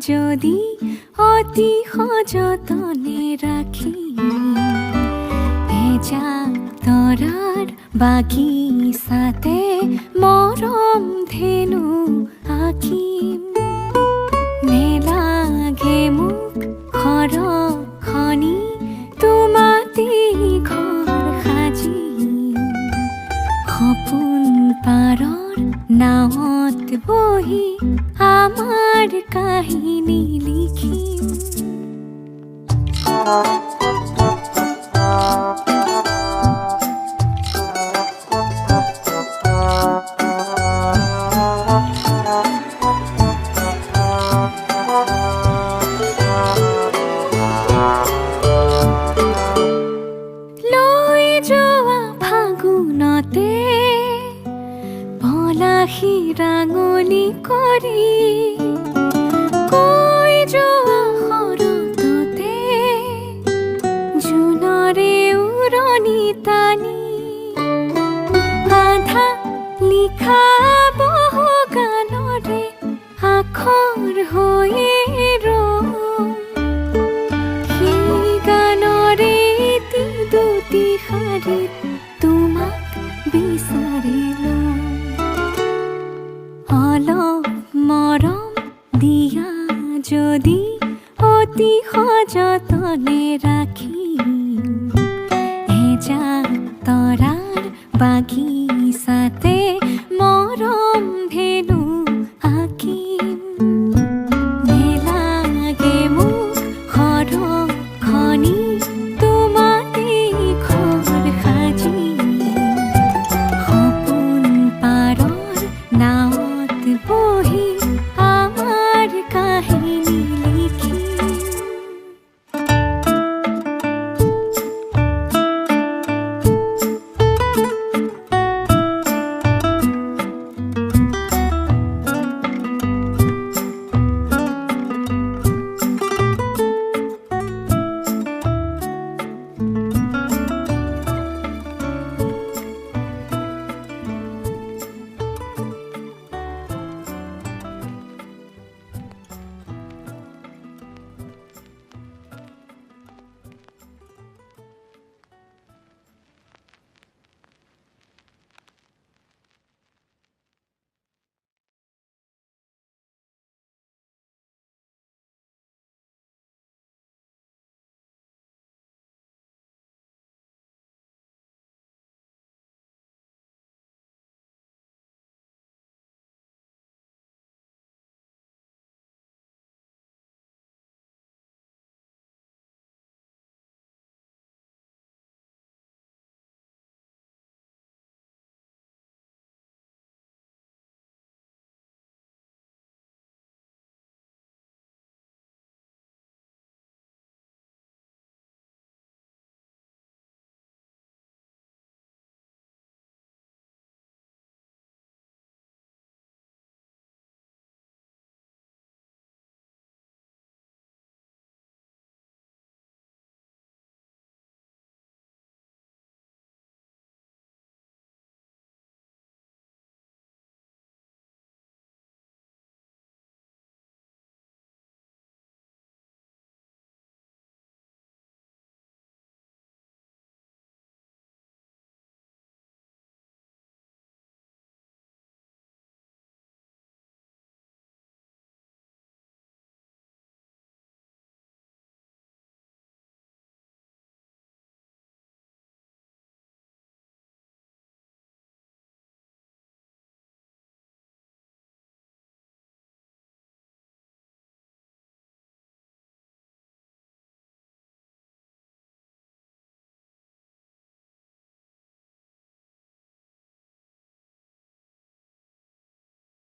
যদি অতি সযতনে ৰাখি এজাক তৰাৰ বাগিচাতে মৰম ধেনু আঁকিম। নেলাগে মোক খৰখনি তোমাতে ঘৰ সাজিম। সপোন পাৰৰ নাৱত বহি আমাৰ কাহিনী লিখিম। লৈ যোৱা ফাগুনতে পলাশী ৰাঙনি কৰি, কৈ যোৱা শৰততে জোনৰে উৰণি টানি, আধা লিখা বহু গানৰে আখৰ হৈয়ে ৰম। সেই গানৰে এটি দুটি শাৰীত তোমাক বিচাৰিলো। অলপ মৰম দিয়া যদি অতি সযতনে